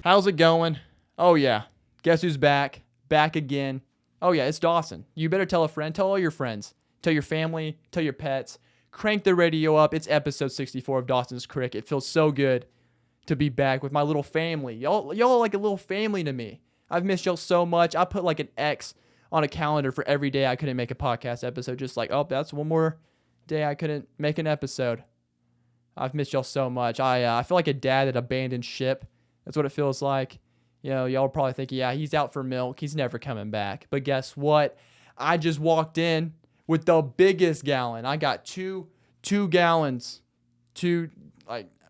How's it going? Oh, yeah. Guess who's back? Back again. Oh, yeah, it's Dawson. You better tell a friend. Tell all your friends. Tell your family. Tell your pets. Crank the radio up. It's episode 64 of Dawson's Crick. It feels so good to be back with my little family. Y'all are like a little family to me. I've missed y'all so much. I put like an X on a calendar for every day I couldn't make a podcast episode. Just like, oh, that's one more day I couldn't make an episode. I've missed y'all so much. I feel like a dad that abandoned ship. That's what it feels like. You know, y'all are probably thinking, yeah, he's out for milk. He's never coming back. But guess what? I just walked in with the biggest gallon. I got two gallons.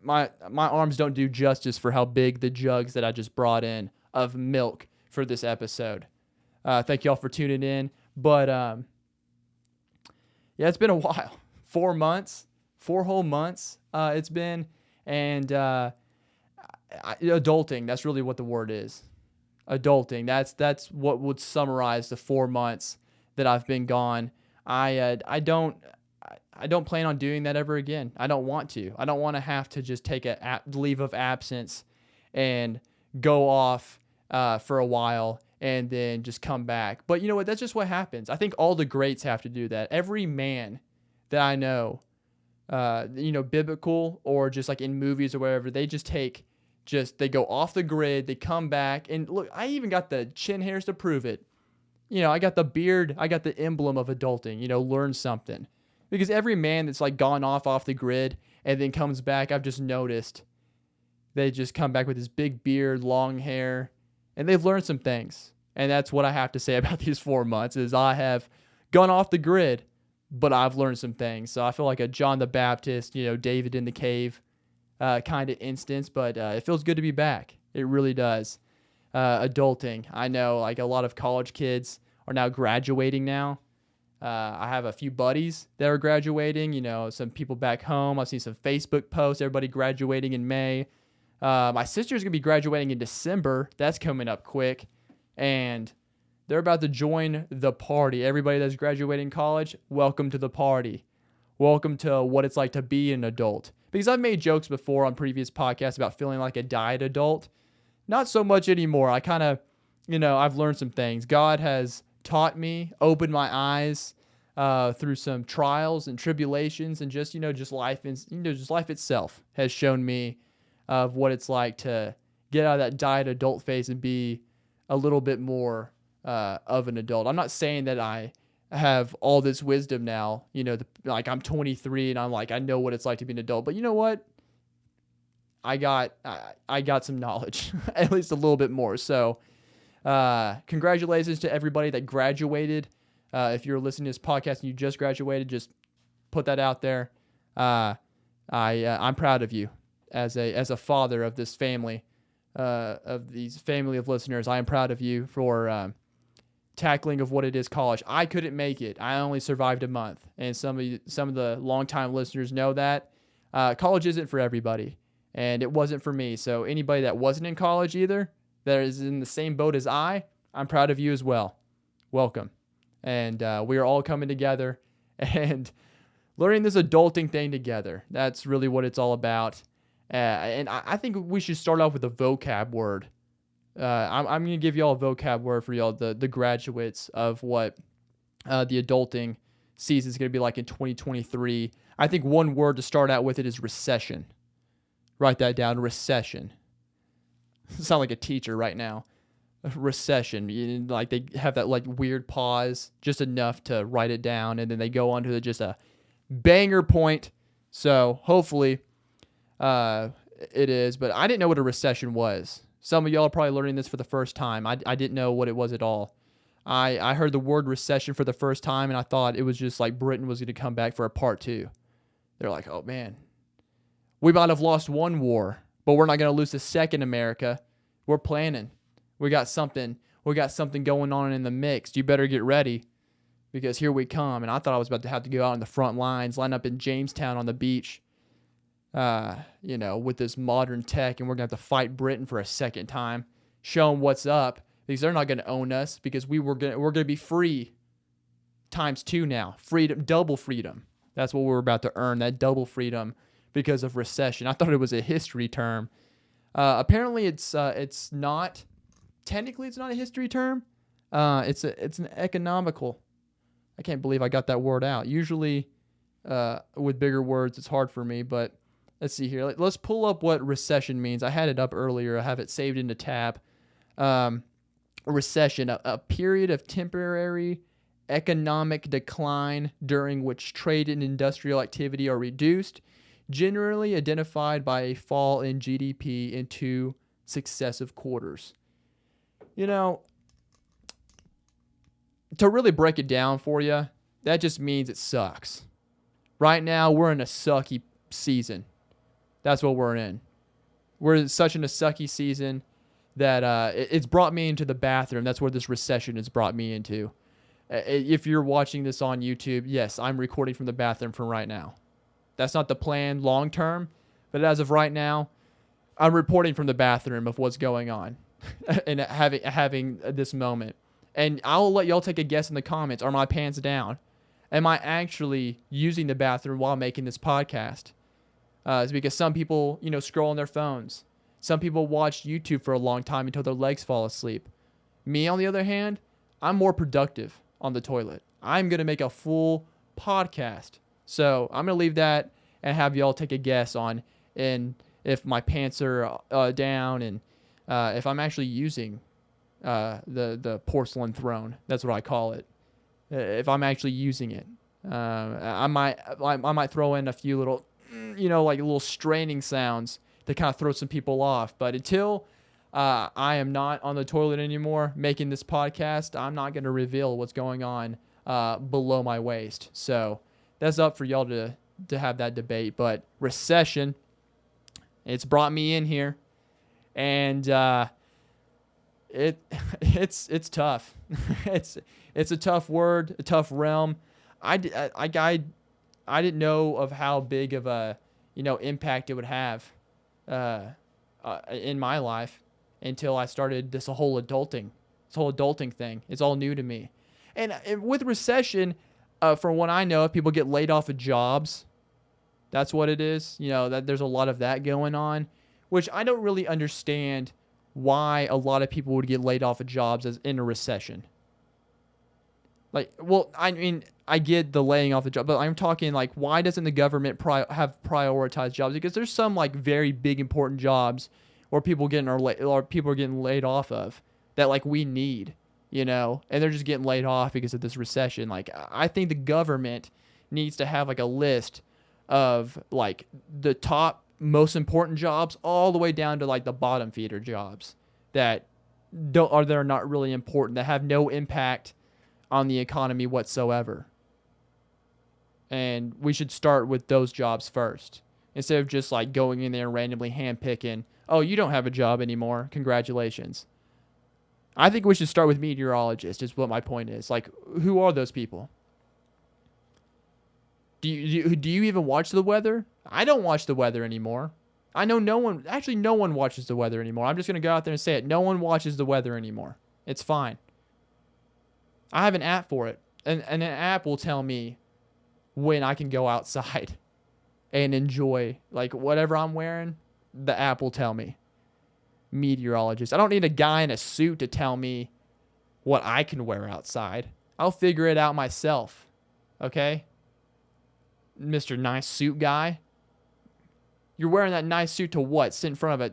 My arms don't do justice for how big the jugs that I just brought in of milk for this episode. Thank y'all for tuning in. But yeah, it's been a while. 4 months, 4 whole months. It's been, and adulting. That's really what the word is. Adulting. That's what would summarize the 4 months that I've been gone. I don't plan on doing that ever again. I don't want to. I don't want to have to just take a leave of absence and go off for a while and then just come back. But you know what? That's just what happens. I think all the greats have to do that. Every man that I know, biblical or just like in movies or whatever, they just they go off the grid, they come back. And look, I even got the chin hairs to prove it. I got the beard, I got the emblem of adulting, learn something. Because every man that's like gone off the grid and then comes back, I've just noticed they just come back with this big beard, long hair, and they've learned some things. And that's what I have to say about these 4 months is I have gone off the grid, but I've learned some things. So I feel like a John the Baptist, David in the cave kind of instance, but it feels good to be back. It really does. Adulting. I know like a lot of college kids are now graduating now. I have a few buddies that are graduating, some people back home. I've seen some Facebook posts, everybody graduating in May. My sister's going to be graduating in December. That's coming up quick. And they're about to join the party. Everybody that's graduating college, welcome to the party. Welcome to what it's like to be an adult. Because I've made jokes before on previous podcasts about feeling like a diet adult. Not so much anymore. I kind of, I've learned some things. God has taught me, opened my eyes through some trials and tribulations, and just life, and just life itself has shown me of what it's like to get out of that diet adult phase and be a little bit more of an adult. I'm not saying that I have all this wisdom now, like I'm 23 and I'm like, I know what it's like to be an adult, but you know what? I got some knowledge, at least a little bit more. So, congratulations to everybody that graduated. If you're listening to this podcast and you just graduated, just put that out there. I'm proud of you as a father of this family, of these family of listeners. I am proud of you for tackling of what it is college. I couldn't make it. I only survived a month, and some of the longtime listeners know that college isn't for everybody, and it wasn't for me. So anybody that wasn't in college either, that is in the same boat as I'm proud of you as well. Welcome. And we are all coming together and learning this adulting thing together. That's really what it's all about. And I think we should start off with a vocab word. I'm going to give y'all a vocab word for y'all, the graduates of what the adulting season is going to be like in 2023. I think one word to start out with it is recession. Write that down, recession. Sound like a teacher right now. Recession. Like they have that like weird pause, just enough to write it down, and then they go on to just a banger point. So hopefully it is, but I didn't know what a recession was. Some of y'all are probably learning this for the first time. I didn't know what it was at all. I heard the word recession for the first time, and I thought it was just like Britain was going to come back for a part 2. They're like, oh man, we might have lost one war, but we're not going to lose the second, America. We're planning. We got something going on in the mix. You better get ready because here we come. And I thought I was about to have to go out on the front lines, line up in Jamestown on the beach, with this modern tech, and we're going to have to fight Britain for a second time, show them what's up, because they're not going to own us, because we're going to be free times 2 now. Freedom, double freedom. That's what we're about to earn, that double freedom because of recession. I thought it was a history term. Apparently, it's not technically it's not a history term. It's an economical. I can't believe I got that word out. Usually, with bigger words, it's hard for me. But let's see here. Let's pull up what recession means. I had it up earlier. I have it saved in a tab. Recession, a period of temporary economic decline during which trade and industrial activity are reduced, generally identified by a fall in GDP in 2 successive quarters. You know, to really break it down for you, that just means it sucks. Right now, we're in a sucky season. That's what we're in. We're such in a sucky season that it's brought me into the bathroom. That's where this recession has brought me into. If you're watching this on YouTube, yes, I'm recording from the bathroom from right now. That's not the plan long term, but as of right now, I'm reporting from the bathroom of what's going on and having this moment. And I'll let y'all take a guess in the comments. Are my pants down? Am I actually using the bathroom while making this podcast? It's because some people, scroll on their phones. Some people watch YouTube for a long time until their legs fall asleep. Me, on the other hand, I'm more productive on the toilet. I'm going to make a full podcast. So I'm going to leave that and have y'all take a guess on if my pants are down and if I'm actually using the porcelain throne. That's what I call it. If I'm actually using it. I might throw in a few little, like little straining sounds to kind of throw some people off. But until I am not on the toilet anymore making this podcast, I'm not going to reveal what's going on below my waist. So that's up for y'all to have that debate. But recession, it's brought me in here, and it's tough. It's a tough word, a tough realm. I didn't know of how big of a impact it would have in my life until I started this whole adulting thing. It's all new to me. And with recession, from what I know, if people get laid off of jobs, that's what it is. That there's a lot of that going on, which I don't really understand why a lot of people would get laid off of jobs as in a recession. I get the laying off the job, but I'm talking why doesn't the government have prioritized jobs? Because there's some very big important jobs where people are getting laid off of that we need, and they're just getting laid off because of this recession. I think the government needs to have a list of the top most important jobs all the way down to the bottom feeder jobs that are not really important, that have no impact on the economy whatsoever. And we should start with those jobs first instead of just going in there and randomly handpicking, oh, you don't have a job anymore, congratulations. I think we should start with meteorologists is what my point is. Who are those people? Do you even watch the weather? I don't watch the weather anymore. I know no one watches the weather anymore. I'm just going to go out there and say it. No one watches the weather anymore. It's fine. I have an app for it. And an app will tell me when I can go outside and enjoy whatever I'm wearing. The app will tell me. Meteorologist. I don't need a guy in a suit to tell me what I can wear outside. I'll figure it out myself. Okay? Mr. Nice Suit guy. You're wearing that nice suit to what? Stand in front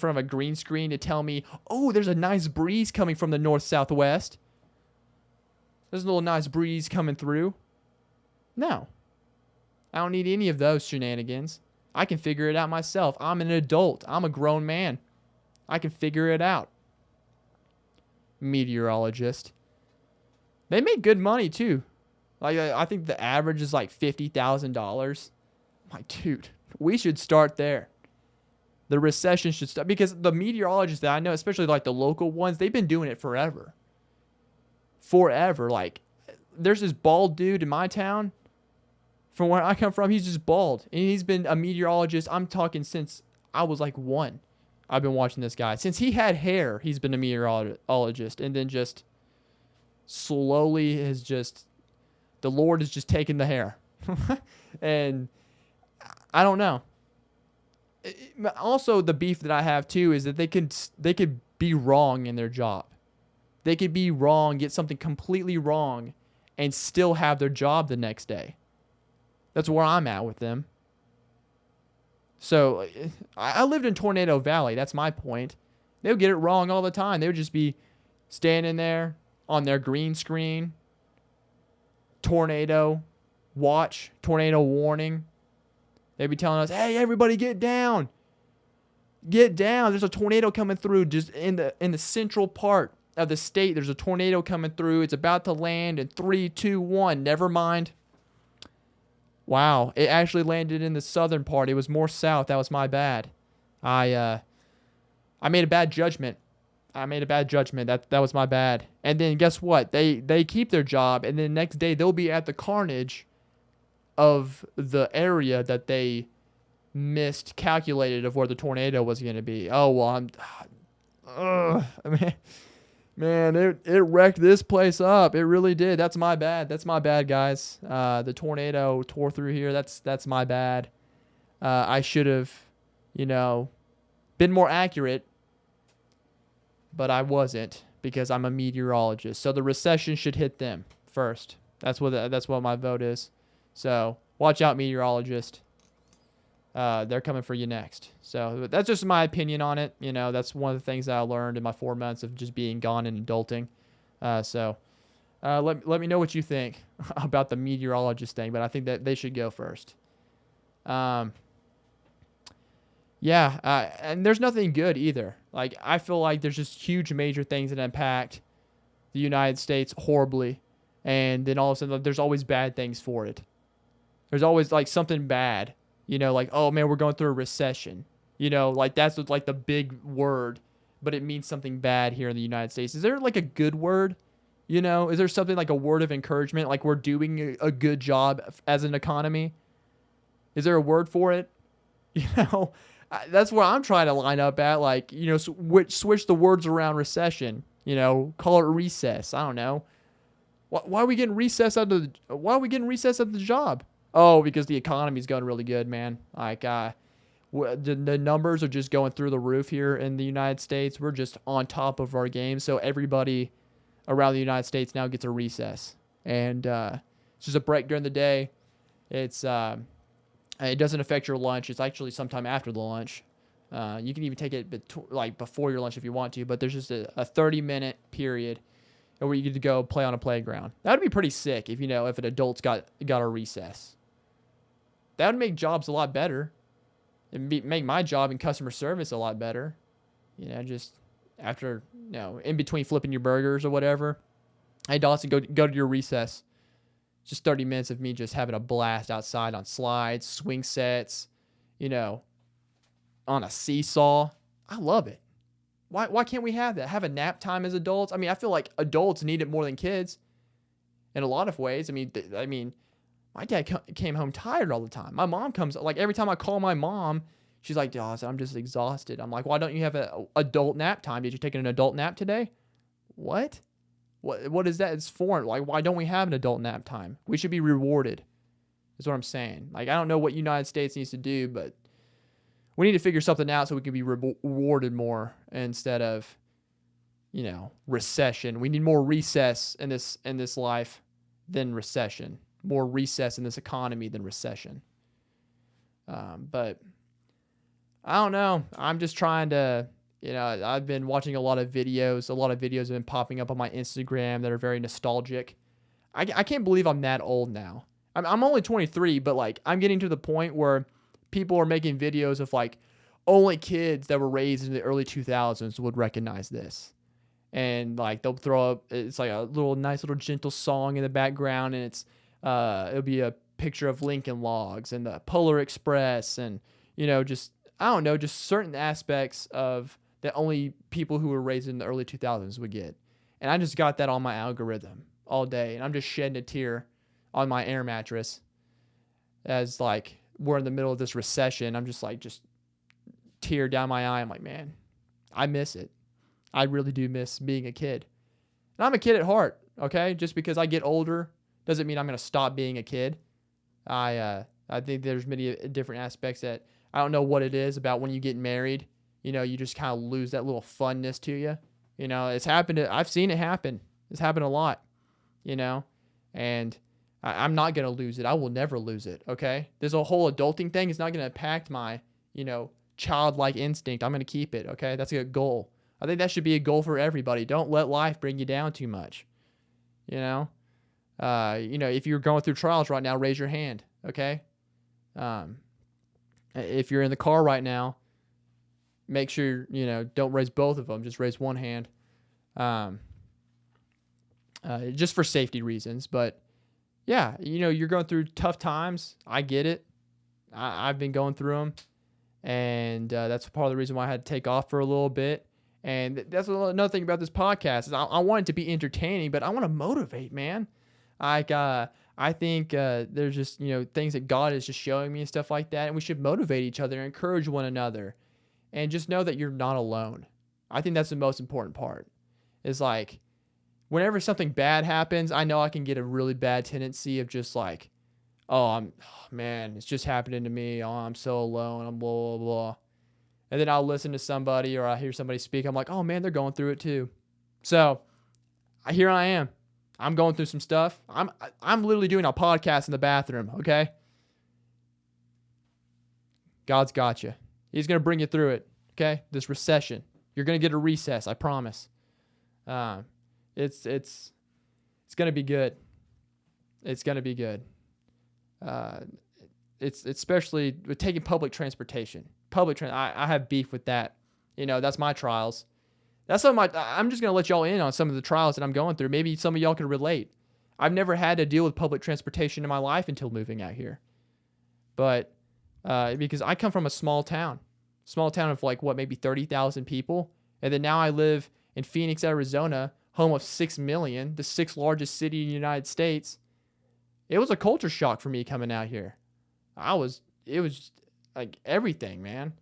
of a green screen to tell me, oh, there's a nice breeze coming from the north-southwest. There's a little nice breeze coming through. No. I don't need any of those shenanigans. I can figure it out myself. I'm an adult. I'm a grown man. I can figure it out. Meteorologist. They make good money too. I think the average is $50,000. Dude, we should start there. The recession should start because the meteorologists that I know, especially the local ones, they've been doing it forever. There's this bald dude in my town. From where I come from, he's just bald. And he's been a meteorologist. I'm talking since I was 1. I've been watching this guy. Since he had hair, he's been a meteorologist. And then just slowly the Lord has just taken the hair. And I don't know. Also, the beef that I have too is that they could be wrong in their job. They could be wrong, get something completely wrong, and still have their job the next day. That's where I'm at with them. So I lived in Tornado Valley. That's my point. They would get it wrong all the time. They would just be standing there on their green screen. Tornado watch, tornado warning. They'd be telling us, "Hey, everybody, get down! Get down! There's a tornado coming through just in the central part of the state. There's a tornado coming through. It's about to land in 3, 2, 1. Never mind." Wow, it actually landed in the southern part. It was more south. That was my bad. I made a bad judgment. That was my bad. And then guess what? They keep their job, and then the next day they'll be at the carnage of the area that they miscalculated of where the tornado was going to be. Oh, well, man, it wrecked this place up. It really did. That's my bad. That's my bad, guys. The tornado tore through here. That's my bad. I should have, been more accurate, but I wasn't because I'm a meteorologist. So the recession should hit them first. That's what my vote is. So watch out, meteorologist. They're coming for you next. So that's just my opinion on it. That's one of the things that I learned in my 4 months of just being gone and adulting. Let me know what you think about the meteorologist thing, but I think that they should go first. And there's nothing good either. Like, I feel like there's just huge major things that impact the United States horribly, and then all of a sudden there's always bad things for it. There's always like something bad, like, oh man, we're going through a recession. Like that's like the big word, but it means something bad here in the United States. Is there like a good word? Is there something like a word of encouragement, like we're doing a good job as an economy? Is there a word for it? That's where I'm trying to line up at, like, switch the words around recession, call it recess. I don't know. Why are we getting recess at the job? Oh, because the economy's going really good, man. Like, the numbers are just going through the roof here in the United States. We're just on top of our game. So everybody around the United States now gets a recess. And it's just a break during the day. It doesn't affect your lunch. It's actually sometime after the lunch. You can even take it before your lunch if you want to. But there's just a 30-minute period where you get to go play on a playground. That would be pretty sick if an adult's got a recess. That would make jobs a lot better. It'd make my job in customer service a lot better. Just after, in between flipping your burgers or whatever. Hey, Dawson, go to your recess. Just 30 minutes of me just having a blast outside on slides, swing sets, on a seesaw. I love it. Why can't we have that? Have a nap time as adults? I mean, I feel like adults need it more than kids in a lot of ways. I mean, my dad came home tired all the time. My mom comes, like, every time I call my mom, she's like, Dawson, I'm just exhausted. I'm like, why don't you have an adult nap time? Did you take an adult nap today? What? What is that? It's foreign. Like, why don't we have an adult nap time? We should be rewarded, is what I'm saying. Like, I don't know what United States needs to do, but we need to figure something out so we can be rewarded more instead of, recession. We need more recess in this life than recession. More recess in this economy than recession. But I don't know. I'm just trying to, I've been watching a lot of videos. A lot of videos have been popping up on my Instagram that are very nostalgic. I can't believe I'm that old now. I'm only 23, but like I'm getting to the point where people are making videos of like only kids that were raised in the early 2000s would recognize this. And like they'll throw up, it's like a nice little gentle song in the background, and it'll be a picture of Lincoln Logs and the Polar Express, and just I don't know, just certain aspects of that only people who were raised in the early 2000s would get. And I just got that on my algorithm all day, and I'm just shedding a tear on my air mattress as like we're in the middle of this recession. I'm just tear down my eye. I'm like, man, I miss it. I really do miss being a kid. And I'm a kid at heart, okay? Just because I get older doesn't mean I'm going to stop being a kid. I think there's many different aspects that I don't know what it is about when you get married. You just kind of lose that little funness to you. It's happened. I've seen it happen. It's happened a lot, and I'm not going to lose it. I will never lose it. Okay. This whole adulting thing is not going to impact my, childlike instinct. I'm going to keep it. Okay. That's a goal. I think that should be a goal for everybody. Don't let life bring you down too much. If you're going through trials right now, raise your hand. Okay. If you're in the car right now, make sure, don't raise both of them. Just raise one hand. Just for safety reasons. But yeah, you're going through tough times. I get it. I've been going through them. And that's part of the reason why I had to take off for a little bit. And that's another thing about this podcast is I want it to be entertaining, but I want to motivate, man. I think there's just, things that God is just showing me and stuff like that. And we should motivate each other, encourage one another, and just know that you're not alone. I think that's the most important part. Is like, whenever something bad happens, I know I can get a really bad tendency of just like, man, it's just happening to me. Oh, I'm so alone. I'm blah, blah, blah. And then I'll listen to somebody or I hear somebody speak. I'm like, oh man, they're going through it too. So here I am. I'm going through some stuff. I'm literally doing a podcast in the bathroom. Okay. God's got you. He's going to bring you through it. Okay. This recession, you're going to get a recess. I promise. It's going to be good. It's going to be good. It's especially with taking public transportation. I have beef with that. That's my trials. I'm just going to let y'all in on some of the trials that I'm going through. Maybe some of y'all can relate. I've never had to deal with public transportation in my life until moving out here. But because I come from a small town of maybe 30,000 people. And then now I live in Phoenix, Arizona, home of 6 million, the sixth largest city in the United States. It was a culture shock for me coming out here. It was like everything, man.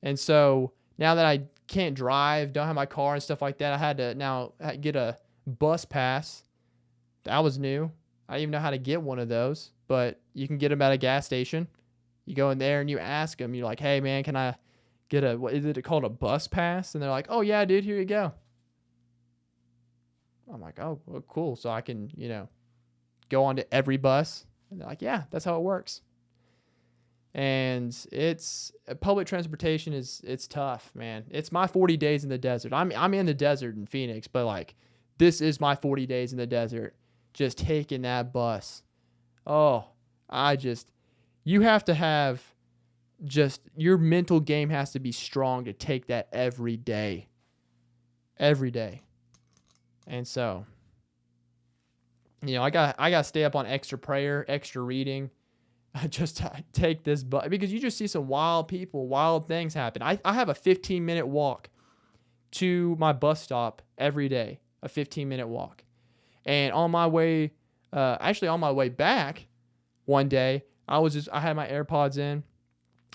And so now that I can't drive, don't have my car and stuff like that, I had to now get a bus pass. That was new. I didn't even know how to get one of those, but you can get them at a gas station. You go in there and you ask them, you're like, hey man, can I get what is it called, a bus pass? And they're like, oh yeah, dude, here you go. I'm like, oh, well, cool. So I can, go on to every bus. And they're like, yeah, that's how it works. And it's public transportation it's tough, man. It's my 40 days in the desert. I'm in the desert in Phoenix, but this is my 40 days in the desert, just taking that bus. Oh, you have to have your mental game has to be strong to take that every day. And so, I got to stay up on extra prayer, extra reading. Just take this bus because you just see some wild people, wild things happen. I have a 15-minute walk to my bus stop every day, a 15-minute walk. And on my way back one day, I had my AirPods in.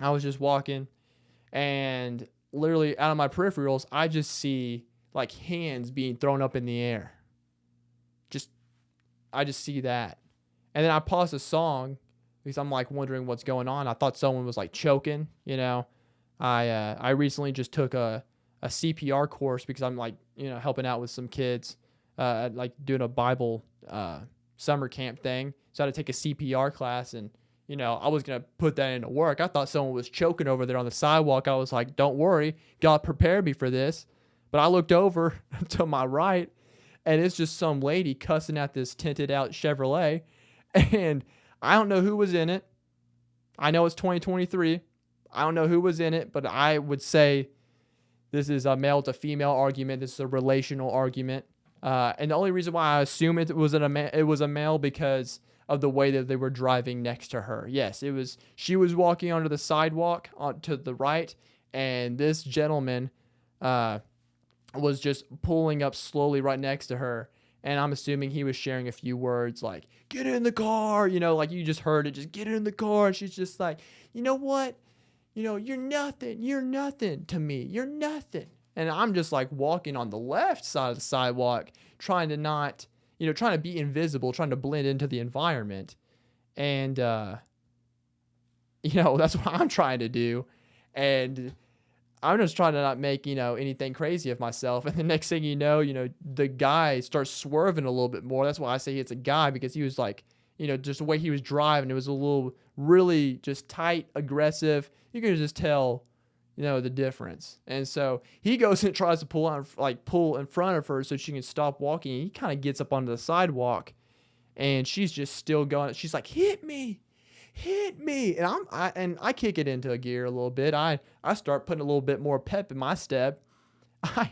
I was just walking and literally out of my peripherals, I just see hands being thrown up in the air. I just see that. And then I paused the song because I'm wondering what's going on. I thought someone was choking, I recently just took a CPR course because I'm helping out with some kids, doing a Bible summer camp thing. So I had to take a CPR class and, I was going to put that into work. I thought someone was choking over there on the sidewalk. I was like, don't worry, God prepared me for this. But I looked over to my right and it's just some lady cussing at this tinted out Chevrolet. And I don't know who was in it. I know it's 2023. I don't know who was in it, but I would say this is a male to female argument. This is a relational argument. And the only reason why I assume it was a male because of the way that they were driving next to her. Yes, she was walking onto the sidewalk to the right, and this gentleman was just pulling up slowly right next to her. And I'm assuming he was sharing a few words like, get in the car, you just heard it, just get in the car. And she's just like, you know what? You're nothing to me. You're nothing. And I'm just walking on the left side of the sidewalk, trying to be invisible, trying to blend into the environment. And, that's what I'm trying to do. And I'm just trying to not make, anything crazy of myself. And the next thing you know, the guy starts swerving a little bit more. That's why I say it's a guy, because he was like, just the way he was driving, it was a little really just tight, aggressive. You can just tell, the difference. And so he goes and tries to pull in front of her so she can stop walking. He kind of gets up onto the sidewalk, and she's just still going. She's like, hit me. And I kick it into a gear a little bit. I start putting a little bit more pep in my step. I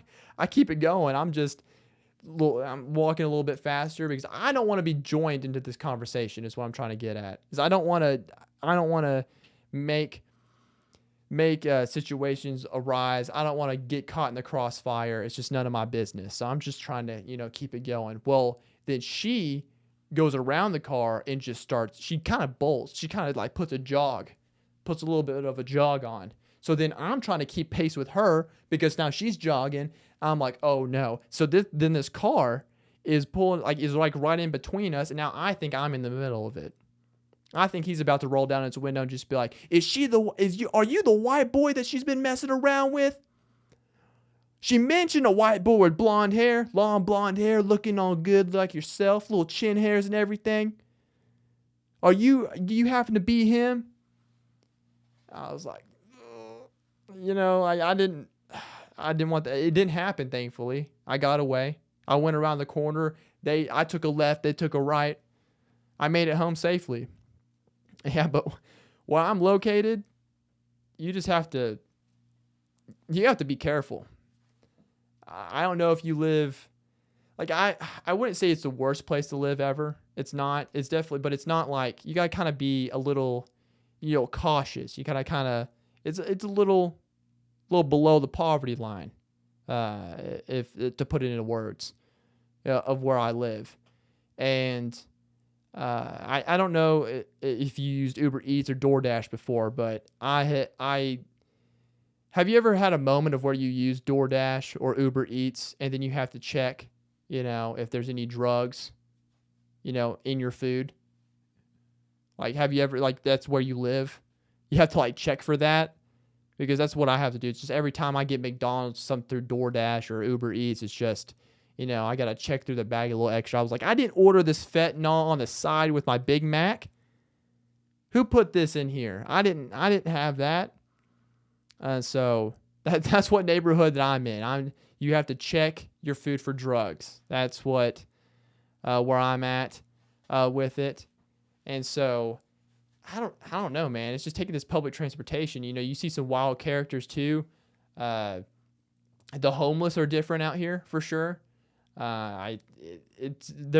keep it going. I'm walking a little bit faster because I don't want to be joined into this conversation, is what I'm trying to get at. Is I don't want to make situations arise. I don't want to get caught in the crossfire. It's just none of my business. So I'm just trying to, keep it going. Well, then she goes around the car and she kind of bolts. She kind of like puts a little bit of a jog on. So then I'm trying to keep pace with her because now she's jogging. I'm like, oh no. So then this car is like right in between us. And now I think I'm in the middle of it. I think he's about to roll down its window and just be like, are you the white boy that she's been messing around with? She mentioned a white boy with long blonde hair, looking all good like yourself, little chin hairs and everything. Do you happen to be him? I was like, I didn't want that. It didn't happen, thankfully. I got away. I went around the corner. I took a left, they took a right. I made it home safely. Yeah, but where I'm located, you have to be careful. I don't know if you live, like I wouldn't say it's the worst place to live ever. It's not. It's definitely, but it's not like, you gotta kind of be a little, cautious. You gotta kind of, it's a little below the poverty line, if to put it into words, of where I live, and I don't know if you used Uber Eats or DoorDash before, but have you ever had a moment of where you use DoorDash or Uber Eats and then you have to check, if there's any drugs, in your food? Like, have you ever, like, that's where you live? You have to like check for that, because that's what I have to do. It's just every time I get McDonald's, something through DoorDash or Uber Eats, it's just, I got to check through the bag a little extra. I was like, I didn't order this fentanyl on the side with my Big Mac. Who put this in here? I didn't have that. So that's what neighborhood that I'm in. You have to check your food for drugs. That's what, where I'm at, with it. And so I don't know, man. It's just taking this public transportation. You see some wild characters too. The homeless are different out here for sure. They're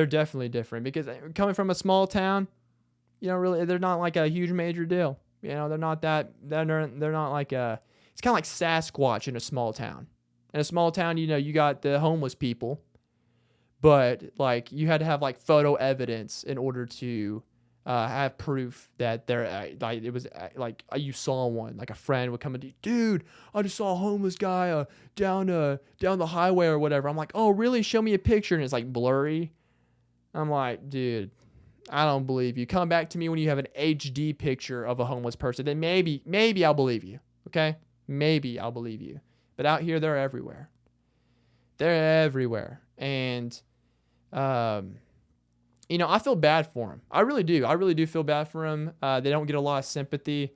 definitely different because coming from a small town, really, they're not like a huge major deal. They're not like it's kind of like Sasquatch in a small town. In a small town, you got the homeless people, but like you had to have like photo evidence in order to have proof that they're like, it was like you saw one, like a friend would come and dude, I just saw a homeless guy down the highway or whatever. I'm like, oh really? Show me a picture. And it's like blurry. I'm like, dude, I don't believe you. Come back to me when you have an HD picture of a homeless person. Then maybe I'll believe you. Okay? Maybe I'll believe you. But out here, they're everywhere. And, I feel bad for them. I really do. I really do feel bad for them. They don't get a lot of sympathy,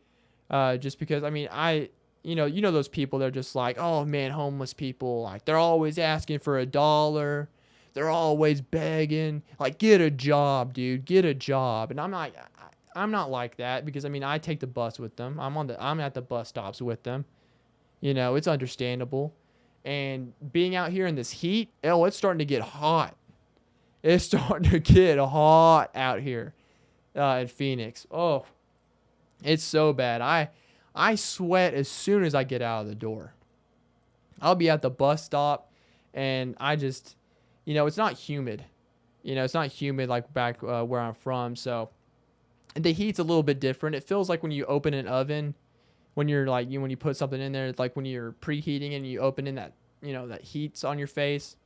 just because, those people, they're just like, oh man, homeless people, like they're always asking for $1. They're always begging, like, get a job, dude, get a job. And I'm not like that because I take the bus with them. I'm at the bus stops with them. It's understandable. And being out here in this heat, it's starting to get hot. It's starting to get hot out here, in Phoenix. Oh, it's so bad. I sweat as soon as I get out of the door. I'll be at the bus stop and I just, it's not humid. It's not humid like back where I'm from. So the heat's a little bit different. It feels like when you open an oven, when you're like, when you put something in there, it's like when you're preheating and you open in that, that heat's on your face.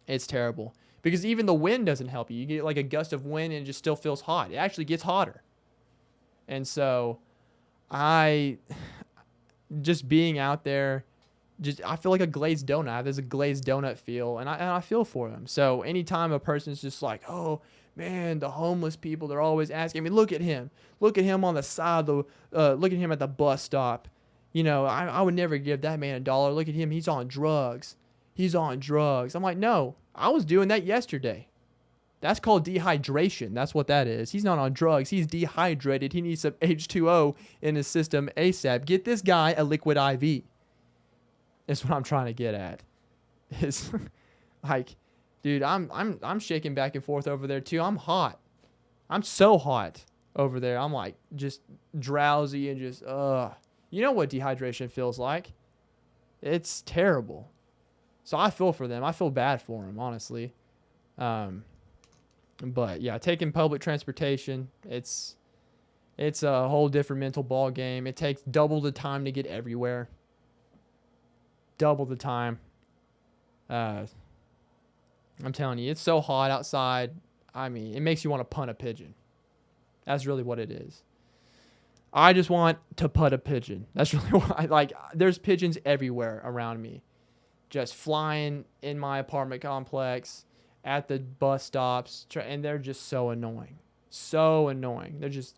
It's terrible because even the wind doesn't help you. You get like a gust of wind and it just still feels hot. It actually gets hotter. And so just being out there, I feel like a glazed donut. There's a glazed donut feel, and I feel for them. So anytime a person's just like, oh man, the homeless people, they're always asking me, look at him on the side of the, look at him at the bus stop. I would never give that man $1. Look at him, he's on drugs. I'm like, no, I was doing that yesterday. That's called dehydration. That's what that is. He's not on drugs. He's dehydrated. He needs some H2O in his system ASAP. Get this guy a liquid IV. That's what I'm trying to get at. It's like, dude, I'm shaking back and forth over there too. I'm hot. I'm so hot over there. I'm like just drowsy and just You know what dehydration feels like? It's terrible. So I feel for them. I feel bad for them, honestly. But yeah, taking public transportation, it's a whole different mental ball game. It takes double the time to get everywhere. Double the time. I'm telling you, it's so hot outside. I mean, it makes you want to punt a pigeon. That's really what it is. I just want to putt a pigeon. That's really what I like. There's pigeons everywhere around me, just flying in my apartment complex, at the bus stops, and they're just so annoying. So annoying. They're just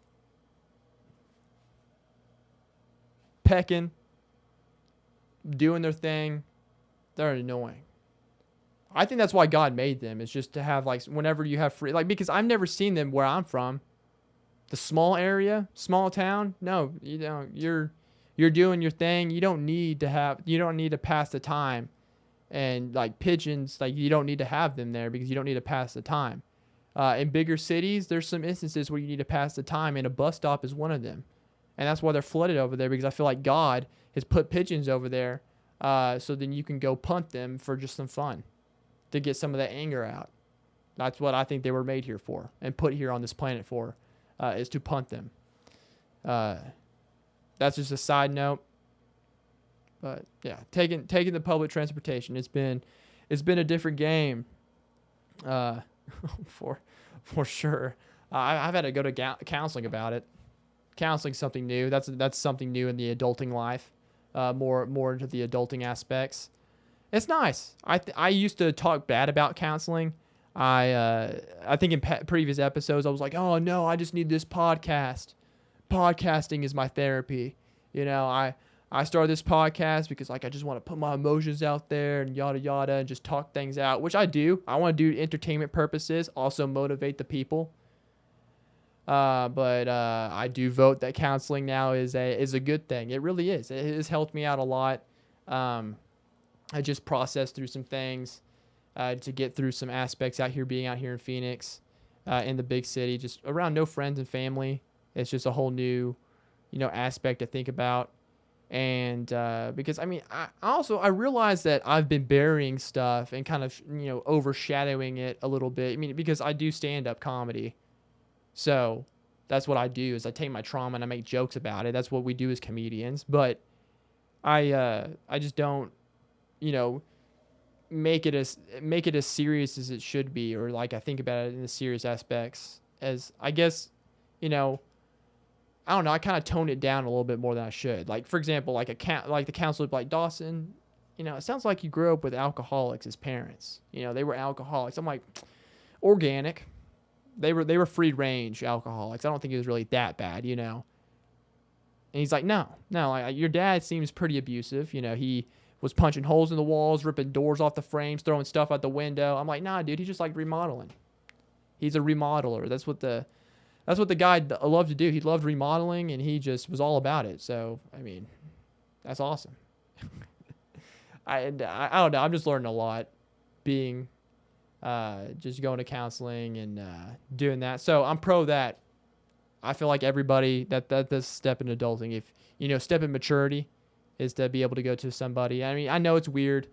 pecking, doing their thing. They're annoying. I think that's why God made them, is just to have, like, whenever you have free, like, because I've never seen them where I'm from. The small area, small town, no, you're doing your thing. You don't need to pass the time. And like pigeons, like you don't need to have them there because you don't need to pass the time. In bigger cities, there's some instances where you need to pass the time, and a bus stop is one of them. And that's why they're flooded over there, because I feel like God has put pigeons over there so then you can go punt them for just some fun, to get some of that anger out. That's what I think they were made here for and put here on this planet for, is to punt them. That's just a side note. But yeah, taking the public transportation, it's been a different game, for sure. I've had to go to counseling about it. Counseling's something new. That's something new in the adulting life. More into the adulting aspects. It's nice. I used to talk bad about counseling. I think in previous episodes I was like, oh no, I just need this podcast. Podcasting is my therapy. I started this podcast because I just want to put my emotions out there and yada yada and just talk things out, which I do. I want to do entertainment purposes, also motivate the people. But I do vote that counseling now is a good thing. It really is. It has helped me out a lot. I just processed through some things to get through some aspects being out here in Phoenix, in the big city, just around no friends and family. It's just a whole new, aspect to think about. And because I realized that I've been burying stuff and kind of overshadowing it a little bit. Because I do stand-up comedy, so that's what I do, is I take my trauma and I make jokes about it. That's what we do as comedians. But I just don't make it as serious as it should be, or like I think about it in the serious aspects, as I guess I don't know. I kind of tone it down a little bit more than I should. Like, for example, like the counselor, like, Dawson, it sounds like you grew up with alcoholics as parents. They were alcoholics. I'm like, organic. They were free range alcoholics. I don't think it was really that bad, And he's like, no, like, your dad seems pretty abusive. He was punching holes in the walls, ripping doors off the frames, throwing stuff out the window. I'm like, nah, dude, he just liked remodeling. He's a remodeler. That's what the guy loved to do. He loved remodeling, and he just was all about it. So, that's awesome. I don't know. I'm just learning a lot being, just going to counseling and doing that. So I'm pro that. I feel like everybody that's step in adulting. If, step in maturity is to be able to go to somebody. I know it's weird.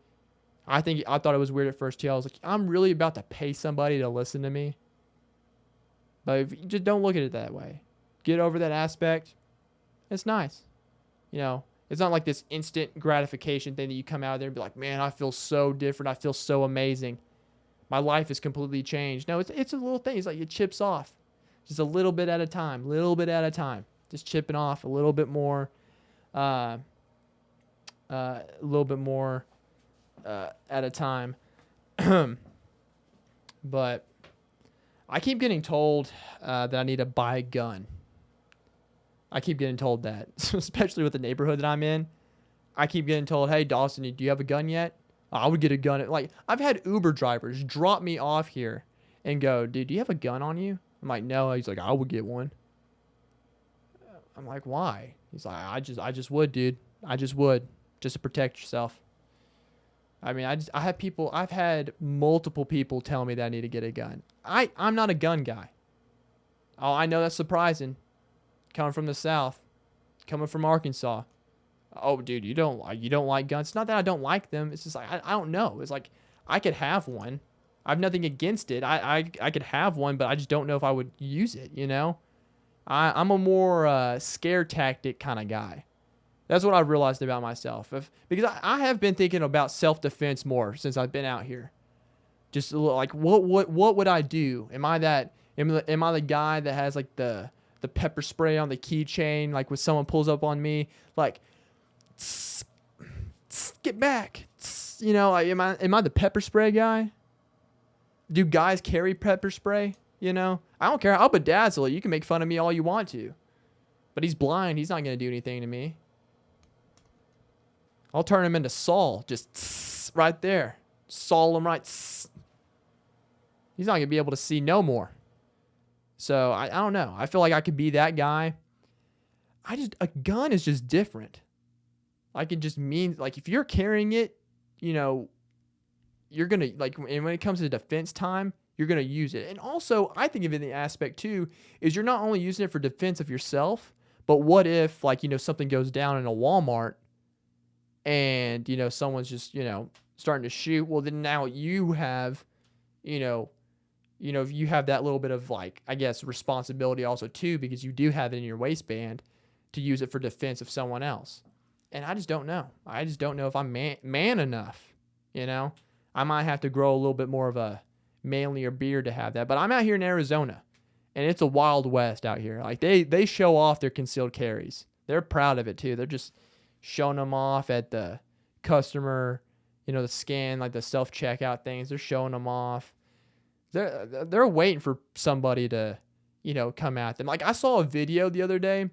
I thought it was weird at first too. I was like, I'm really about to pay somebody to listen to me. But if you just don't look at it that way. Get over that aspect. It's nice. It's not like this instant gratification thing that you come out of there and be like, man, I feel so different. I feel so amazing. My life is completely changed. No, it's a little thing. It's like it chips off. Just a little bit at a time. Just chipping off a little bit more. a little bit more at a time. But I keep getting told that I need to buy a gun. I keep getting told that, especially with the neighborhood that I'm in. I keep getting told, hey, Dawson, do you have a gun yet? I would get a gun. Like, I've had Uber drivers drop me off here and go, dude, do you have a gun on you? I'm like, no. He's like, I would get one. I'm like, why? He's like, I just would, dude. I just would, just to protect yourself. I mean, I've had multiple people tell me that I need to get a gun. I'm not a gun guy. Oh, I know that's surprising. Coming from the South, coming from Arkansas. Oh, dude, you don't like guns. It's not that I don't like them. It's just like, I don't know. It's like, I could have one. I have nothing against it. I could have one, but I just don't know if I would use it, you know? I'm a more scare tactic kind of guy. That's what I've realized about myself. Because I have been thinking about self-defense more since I've been out here. Just like, what would I do? Am I the guy that has like the pepper spray on the keychain, like when someone pulls up on me, like, tss, tss, get back, tss, you know? Like, am I the pepper spray guy? Do guys carry pepper spray? You know, I don't care. I'll bedazzle it. You can make fun of me all you want to, but he's blind. He's not gonna do anything to me. I'll turn him into Saul, just tss, right there. Saul him right. Tss. He's not gonna be able to see no more. So I don't know. I feel like I could be that guy. A gun is just different. Like, it just means, like, if you're carrying it, you know, you're going to, like, and when it comes to defense time, you're going to use it. And also, I think of it in the aspect, too, is you're not only using it for defense of yourself, but what if, like, you know, something goes down in a Walmart and, you know, someone's just, you know, starting to shoot. Well, then now you have, you know, if you have that little bit of, like, I guess, responsibility also, too, because you do have it in your waistband to use it for defense of someone else. And I just don't know. I just don't know if I'm man enough, you know? I might have to grow a little bit more of a manlier beard to have that. But I'm out here in Arizona, and it's a wild west out here. Like, they show off their concealed carries. They're proud of it, too. They're just showing them off at the customer, you know, the scan, like the self-checkout things. They're showing them off. They're waiting for somebody to, you know, come at them. Like, I saw a video the other day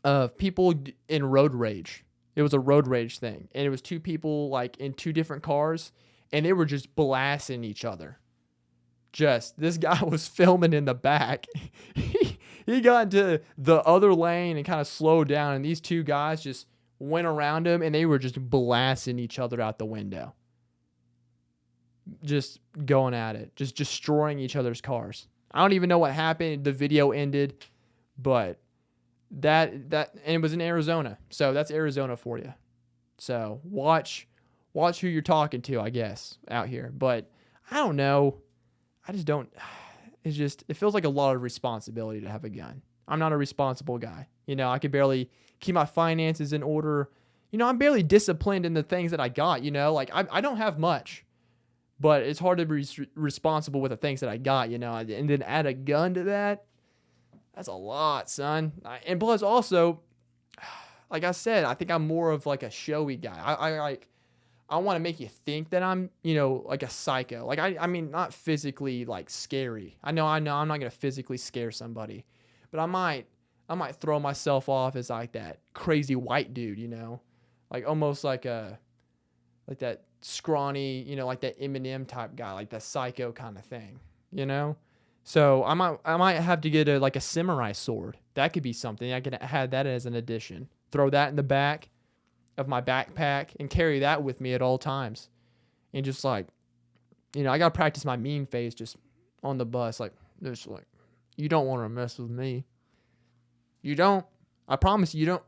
of people in road rage. It was a road rage thing. And it was two people, like, in two different cars, and they were just blasting each other. This guy was filming in the back. He got into the other lane and kind of slowed down, and these two guys just went around him, and they were just blasting each other out the window. Just going at it, just destroying each other's cars. I don't even know what happened. The video ended, but and it was in Arizona. So that's Arizona for you. So watch who you're talking to, I guess, out here. But I don't know. I just don't. It feels like a lot of responsibility to have a gun. I'm not a responsible guy. You know, I could barely keep my finances in order. You know, I'm barely disciplined in the things that I got, you know, like I don't have much. But it's hard to be responsible with the things that I got, you know, and then add a gun to that. That's a lot, son. And plus, also, like I said, I think I'm more of like a showy guy. I want to make you think that I'm, you know, like a psycho. Like, I mean, not physically like scary. I know, I'm not gonna physically scare somebody, but I might throw myself off as like that crazy white dude, you know, like almost like that scrawny, you know, like that Eminem type guy, like that psycho kind of thing, you know? So I might have to get a samurai sword. That could be something. I could have that as an addition. Throw that in the back of my backpack and carry that with me at all times. And just like, you know, I got to practice my mean face just on the bus. Like, there's like, you don't want to mess with me. You don't. I promise you don't.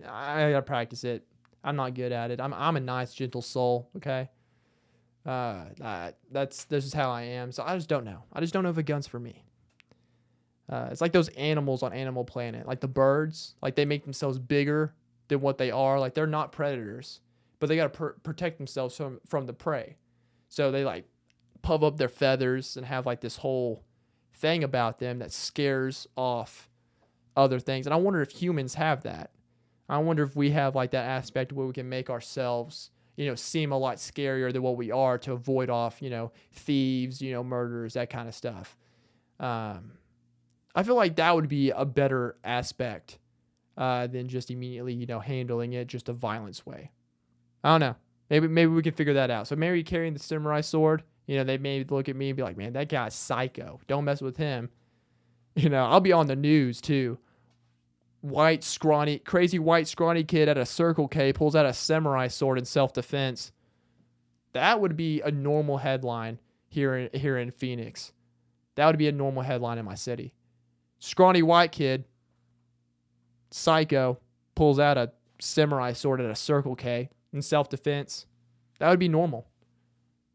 I got to practice it. I'm not good at it. I'm a nice, gentle soul, okay? This is how I am. So I just don't know. I just don't know if a gun's for me. It's like those animals on Animal Planet, like the birds. Like, they make themselves bigger than what they are. Like, they're not predators, but they got to protect themselves from the prey. So they like puff up their feathers and have like this whole thing about them that scares off other things. And I wonder if humans have that. I wonder if we have like that aspect where we can make ourselves, seem a lot scarier than what we are to avoid off, thieves, murderers, that kind of stuff. I feel like that would be a better aspect than just immediately, handling it just a violence way. I don't know. Maybe we can figure that out. So maybe carrying the samurai sword, they may look at me and be like, man, that guy's psycho. Don't mess with him. I'll be on the news too. Crazy white scrawny kid at a Circle K pulls out a samurai sword in self-defense. That would be a normal headline here in Phoenix. That would be a normal headline in my city. Scrawny white kid, psycho, pulls out a samurai sword at a Circle K in self-defense. That would be normal.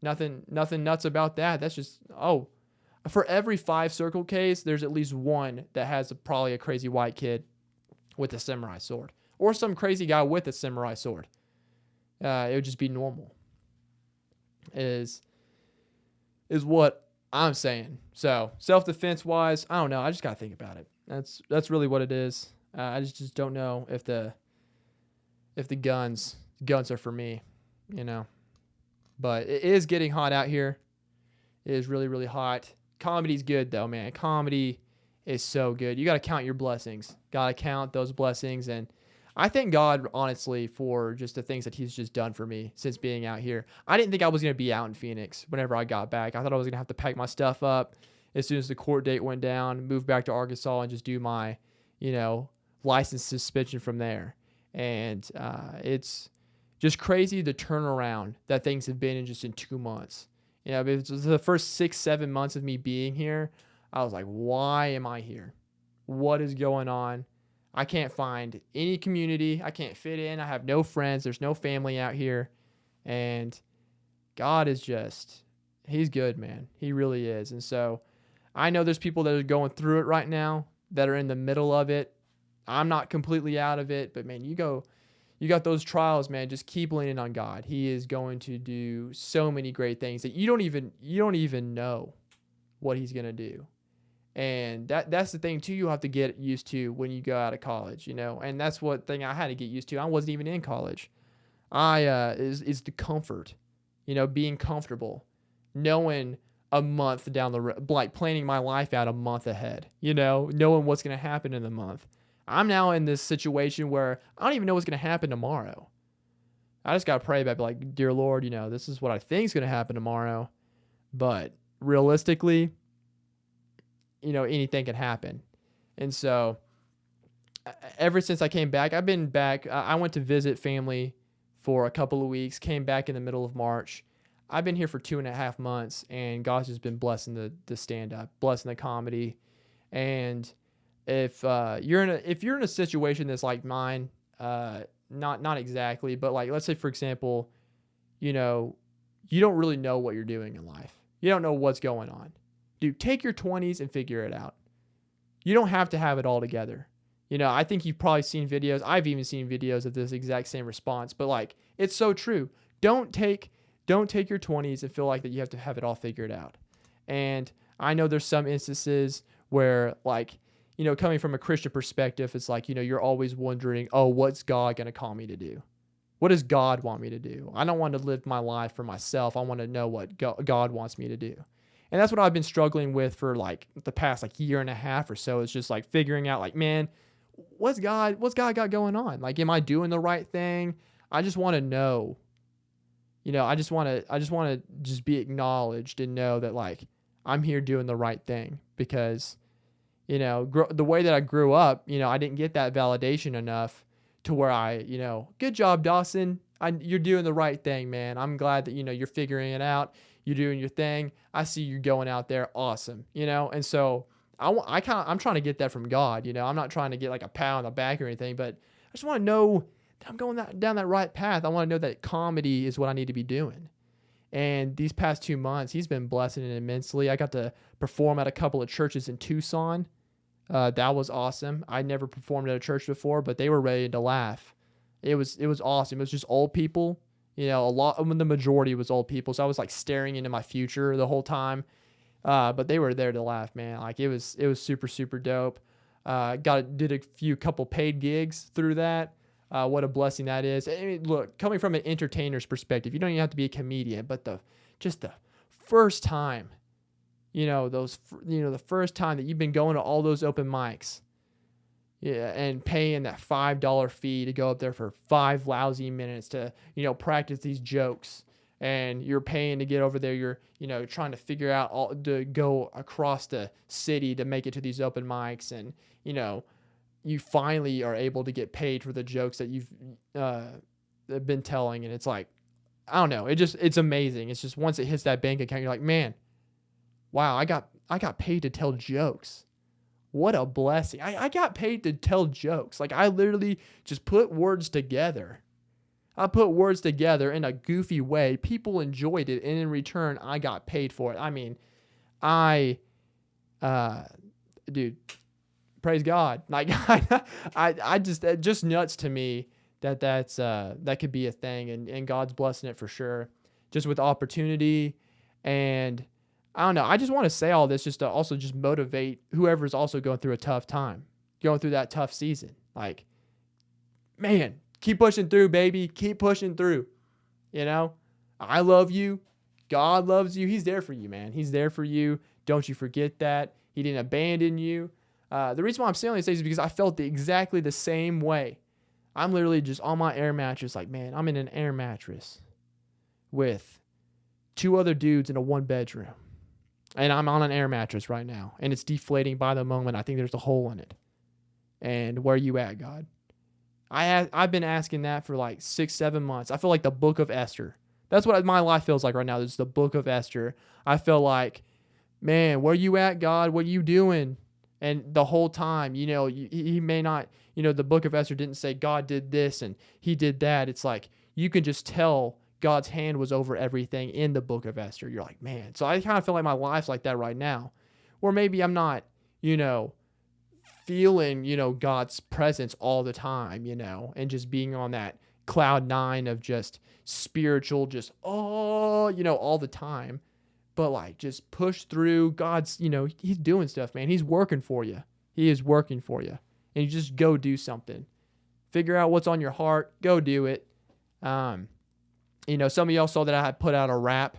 Nothing nuts about that. That's just, for every 5 Circle Ks, there's at least one that has probably a crazy white kid with a samurai sword, or some crazy guy with a samurai sword. It would just be normal. Is what I'm saying. So self-defense wise, I don't know. I just gotta think about it. That's really what it is. I just don't know if the guns are for me, But it is getting hot out here. It is really, really hot. Comedy's good though, man. Comedy is so good. You got to count your blessings. Got to count those blessings. And I thank God, honestly, for just the things that he's just done for me since being out here. I didn't think I was going to be out in Phoenix whenever I got back. I thought I was going to have to pack my stuff up as soon as the court date went down, move back to Arkansas and just do my, license suspension from there. And it's just crazy the turnaround that things have been in 2 months. It was the first 6-7 months of me being here. I was like, why am I here? What is going on? I can't find any community. I can't fit in. I have no friends. There's no family out here. And God is he's good, man. He really is. And so I know there's people that are going through it right now that are in the middle of it. I'm not completely out of it, but man, you got those trials, man. Just keep leaning on God. He is going to do so many great things that you don't even know what he's going to do. And that's the thing too, you have to get used to when you go out of college, and that's what thing I had to get used to. I wasn't even in college. Is the comfort, being comfortable, knowing a month down the road, like planning my life out a month ahead, knowing what's going to happen in the month. I'm now in this situation where I don't even know what's going to happen tomorrow. I just got to pray about, like, dear Lord, this is what I think is going to happen tomorrow. But realistically, anything can happen. And so ever since I came back, I've been back. I went to visit family for a couple of weeks, came back in the middle of March. I've been here for 2.5 months, and God's just been blessing the stand-up, blessing the comedy. And if you're in a situation that's like mine, not exactly, but like, let's say, for example, you don't really know what you're doing in life. You don't know what's going on. Dude, take your 20s and figure it out. You don't have to have it all together. I think you've probably seen videos. I've even seen videos of this exact same response, but like, it's so true. Don't take your 20s and feel like that you have to have it all figured out. And I know there's some instances where, like, coming from a Christian perspective, it's like, you're always wondering, oh, what's God going to call me to do? What does God want me to do? I don't want to live my life for myself. I want to know what God wants me to do. And that's what I've been struggling with for like the past year and a half or so. It's just like figuring out, like, man, what's God got going on? Like, am I doing the right thing? I just want to know. I just want to just be acknowledged and know that, like, I'm here doing the right thing, because the way that I grew up, I didn't get that validation enough to where good job, Dawson. You're doing the right thing, man. I'm glad that, you're figuring it out. You're doing your thing. I see you going out there. Awesome. And so I'm trying to get that from God. I'm not trying to get like a pat on the back or anything, but I just want to know that I'm going down that right path. I want to know that comedy is what I need to be doing. And these past 2 months, he's been blessing it immensely. I got to perform at a couple of churches in Tucson. That was awesome. I never performed at a church before, but they were ready to laugh. It was awesome. It was just old people. The majority was old people. So I was like staring into my future the whole time. But they were there to laugh, man. Like, it was super, super dope. Did a couple paid gigs through that. What a blessing that is. I mean, look, coming from an entertainer's perspective, you don't even have to be a comedian, but the first time, the first time that you've been going to all those open mics, yeah, and paying that $5 fee to go up there for 5 lousy minutes to, practice these jokes, and you're paying to get over there. You're, trying to figure out to go across the city to make it to these open mics, and, you finally are able to get paid for the jokes that you've been telling. And it's like, I don't know. It's amazing. It's just once it hits that bank account, you're like, man, wow, I got paid to tell jokes. What a blessing. I got paid to tell jokes. Like, I literally just put words together. I put words together in a goofy way. People enjoyed it. And in return, I got paid for it. I mean, dude, praise God. Like, just nuts to me that could be a thing, and God's blessing it for sure. Just with opportunity, and I don't know. I just want to say all this just to also just motivate whoever's also going through a tough time, going through that tough season. Like, man, keep pushing through, baby. Keep pushing through. I love you. God loves you. He's there for you, man. He's there for you. Don't you forget that. He didn't abandon you. The reason why I'm saying this is because I felt exactly the same way. I'm literally just on my air mattress, like, man, I'm in an air mattress with 2 other dudes in a 1-bedroom. And I'm on an air mattress right now, and it's deflating by the moment. I think there's a hole in it. And where are you at, God? I've been asking that for like 6-7 months. I feel like the book of Esther. That's what my life feels like right now. It's the book of Esther. I feel like, man, where you at, God? What are you doing? And the whole time, he may not, the book of Esther didn't say God did this and he did that. It's like, you can just tell God's hand was over everything in the book of Esther. You're like, man. So I kind of feel like my life's like that right now, where maybe I'm not, feeling, God's presence all the time, and just being on that cloud 9 of just spiritual, just, all the time. But like, just push through. God's, he's doing stuff, man. He's working for you. He is working for you. And you just go do something. Figure out what's on your heart. Go do it. Some of y'all saw that I had put out a rap.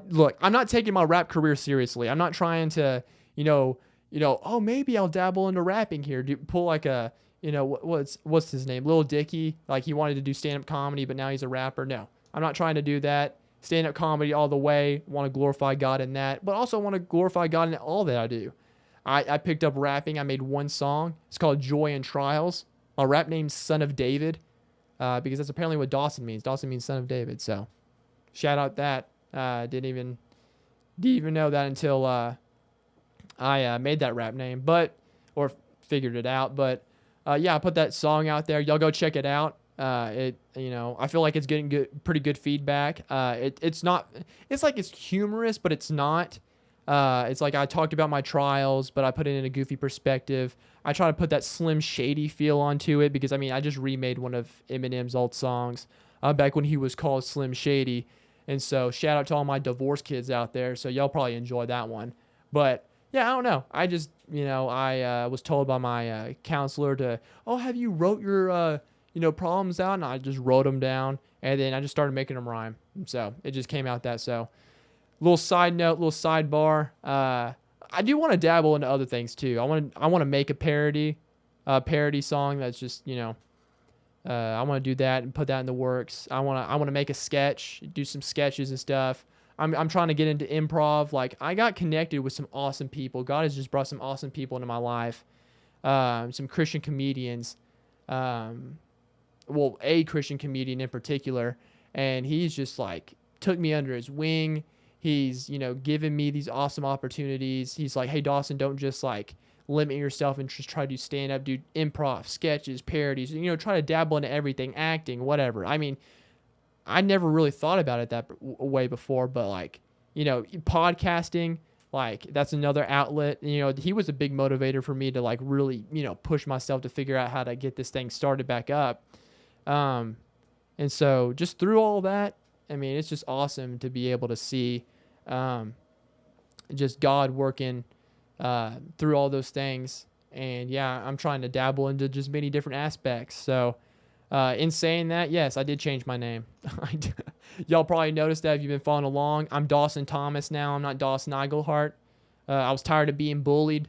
Look, I'm not taking my rap career seriously. I'm not trying to, maybe I'll dabble into rapping here. Pull like a, what's his name? Lil Dicky. Like, he wanted to do stand-up comedy, but now he's a rapper. No, I'm not trying to do that. Stand-up comedy all the way. Want to glorify God in that, but also want to glorify God in all that I do. I picked up rapping. I made one song. It's called Joy in Trials. My rap name's Son of David, because that's apparently what Dawson means. Dawson means Son of David. So shout out that. Didn't even know that until I made that rap name, or figured it out. But I put that song out there. Y'all go check it out. I feel like it's getting pretty good feedback. It's like it's humorous, but it's not. It's like I talked about my trials, but I put it in a goofy perspective. I try to put that Slim Shady feel onto it because, I just remade one of Eminem's old songs back when he was called Slim Shady. And so shout out to all my divorce kids out there. So y'all probably enjoy that one. But yeah, I don't know. I just, I was told by my counselor to, have you wrote your, problems out? And I just wrote them down, and then I just started making them rhyme. So it just came out that. So little side note, little sidebar. I do want to dabble into other things too. I want to make a parody song that's just, I want to do that and put that in the works. I want to make a sketch, do some sketches and stuff. I'm trying to get into improv. Like, I got connected with some awesome people. God has just brought some awesome people into my life. Some Christian comedians. A Christian comedian in particular. And he's just like took me under his wing. He's, given me these awesome opportunities. He's like, hey, Dawson, don't just like limit yourself and just try to do stand-up, do improv, sketches, parodies, try to dabble into everything, acting, whatever. I never really thought about it that way before, but like, podcasting, like that's another outlet. He was a big motivator for me to like really, push myself to figure out how to get this thing started back up. And so just through all that, it's just awesome to be able to see just God working through all those things. And yeah, I'm trying to dabble into just many different aspects. So in saying that, yes, I did change my name. Y'all probably noticed that if you've been following along. I'm Dawson Thomas now. I'm not Dawson Iglehart. I was tired of being bullied,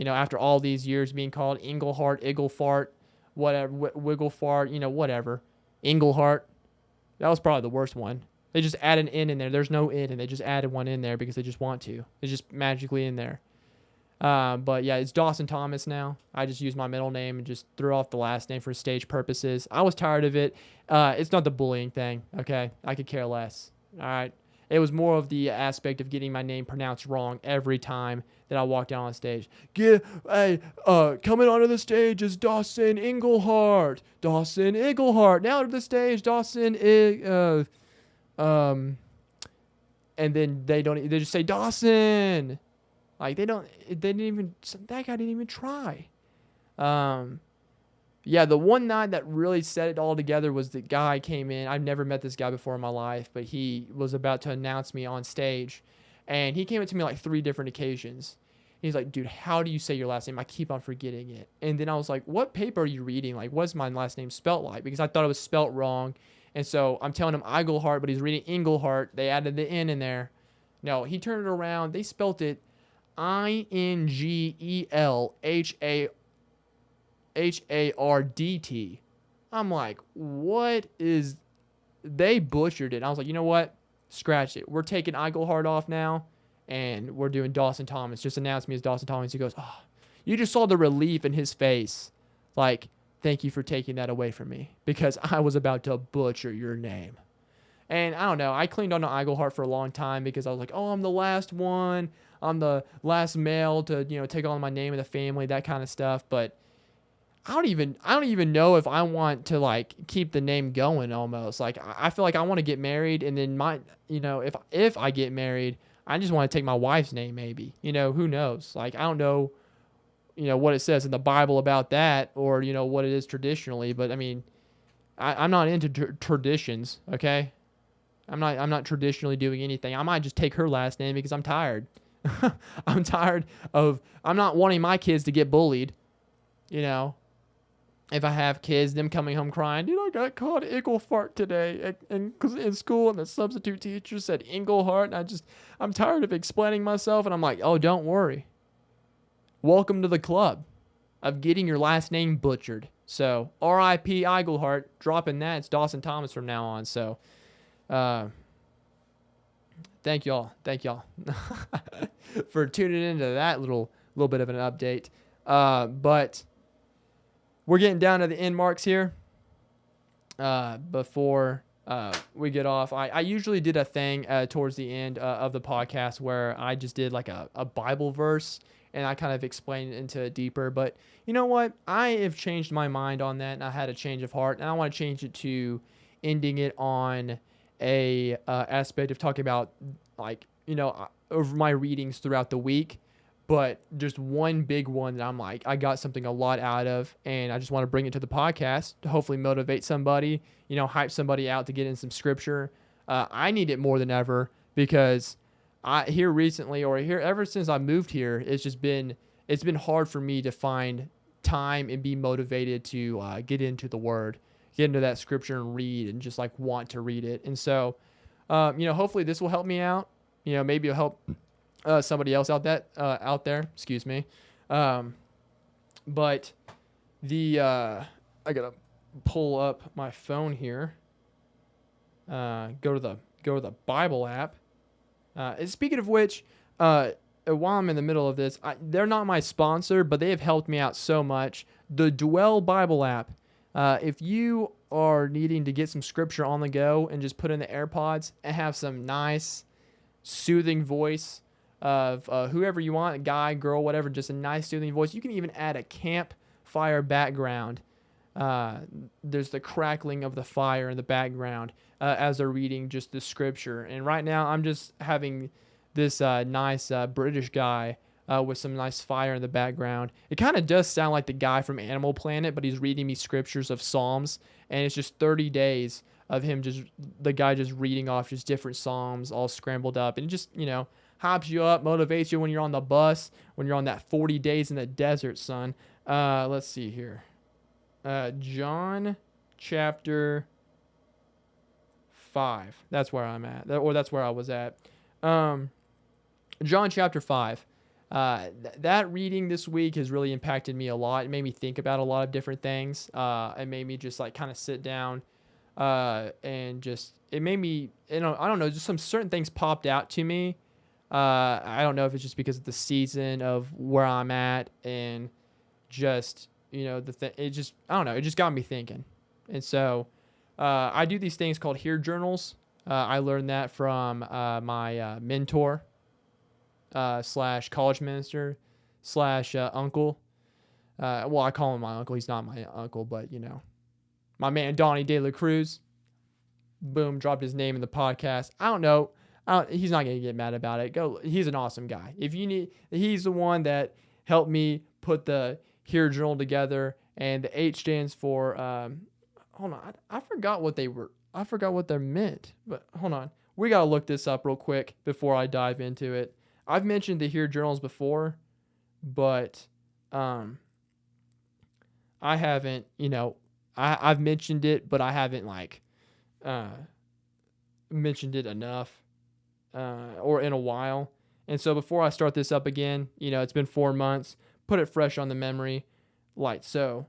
after all these years being called Englehart, Igglefart, whatever, Wigglefart, whatever. Englehart. That was probably the worst one. They just add an N in there. There's no N, and they just added one in there because they just want to. It's just magically in there. But yeah, it's Dawson Thomas now. I just use my middle name and just threw off the last name for stage purposes. I was tired of it. It's not the bullying thing, okay? I could care less, all right? It was more of the aspect of getting my name pronounced wrong every time that I walked out on stage. Coming onto the stage is Dawson Englehart. Dawson Englehart. Now to the stage, Dawson and then they just say Dawson. Like that guy didn't even try. Yeah, the one night that really set it all together was the guy came in. I've never met this guy before in my life, but he was about to announce me on stage, and he came up to me like 3 different occasions. He's like, dude, how do you say your last name? I keep on forgetting it. And then I was like, what paper are you reading? Like, what's my last name spelt like? Because I thought it was spelt wrong. And so I'm telling him Iglehart, but he's reading Englehart. They added the N in there. No, he turned it around. They spelt it Ingelhardt. I'm like, what is... They butchered it. I was like, you know what? Scratch it. We're taking Iglehart off now, and we're doing Dawson Thomas. Just announced me as Dawson Thomas. He goes, oh, you just saw the relief in his face. Like, thank you for taking that away from me, because I was about to butcher your name. And I don't know. I clinged on to Iglehart for a long time because I was like, oh, I'm the last one. I'm the last male to, take on my name in the family, that kind of stuff. But I don't even know if I want to like keep the name going almost. Like I feel like I want to get married, and then if I get married, I just want to take my wife's name maybe. Who knows? Like I don't know, what it says in the Bible about that, or what it is traditionally, but I mean, I'm not into traditions, okay? I'm not traditionally doing anything. I might just take her last name because I'm tired. I'm not wanting my kids to get bullied, If I have kids, them coming home crying, dude, I got called Igglefart today in school, and the substitute teacher said Englehart, and I'm tired of explaining myself, and I'm like, oh, don't worry. Welcome to the club of getting your last name butchered. So, R.I.P. Iglehart, dropping that. It's Dawson Thomas from now on. So, thank y'all for tuning into that little bit of an update. But we're getting down to the end marks here. Before we get off, I usually did a thing towards the end of the podcast where I just did like a Bible verse, and I kind of explained it into it deeper. But you know what? I have changed my mind on that, and I had a change of heart, and I want to change it to ending it on a aspect of talking about over my readings throughout the week, but just one big one that I'm like, I got something a lot out of, and I just want to bring it to the podcast to hopefully motivate somebody, hype somebody out to get in some scripture. I need it more than ever because ever since I moved here, it's been hard for me to find time and be motivated to get into the word, get into that scripture and read and just like want to read it. And so, hopefully this will help me out. Maybe it'll help somebody else out there. Excuse me. But I gotta pull up my phone here. Go to the Bible app. And speaking of which, while I'm in the middle of this, they're not my sponsor, but they have helped me out so much. The Dwell Bible app. If you are needing to get some scripture on the go and just put in the AirPods and have some nice, soothing voice of whoever you want, a guy, girl, whatever, just a nice, soothing voice. You can even add a campfire background. There's the crackling of the fire in the background as they're reading just the scripture. And right now I'm just having this nice British guy with some nice fire in the background. It kind of does sound like the guy from Animal Planet, but he's reading me scriptures of Psalms, and it's just 30 days of him the guy just reading off just different Psalms all scrambled up, and just, hypes you up, motivates you when you're on the bus, when you're on that 40 days in the desert, son. Let's see here. John chapter 5. That's where I'm at, or that's where I was at. John chapter 5. That reading this week has really impacted me a lot. It made me think about a lot of different things. It made me just like kind of sit down, and just, it made me, I don't know, just some certain things popped out to me. I don't know if it's just because of the season of where I'm at, and just, it just, I don't know, it just got me thinking. And so, I do these things called Hear Journals. I learned that from my mentor, slash college minister, slash uncle. Well, I call him my uncle. He's not my uncle, but, my man, Donnie De La Cruz. Boom, dropped his name in the podcast. I don't know. He's not going to get mad about it. He's an awesome guy. He's the one that helped me put the Hear Journal together, and the H stands for, hold on, I forgot what they meant, but hold on. We got to look this up real quick before I dive into it. I've mentioned the Hear Journals before, but I haven't, I've mentioned it, but I haven't mentioned it enough, or in a while. And so before I start this up again, it's been 4 months, put it fresh on the memory. So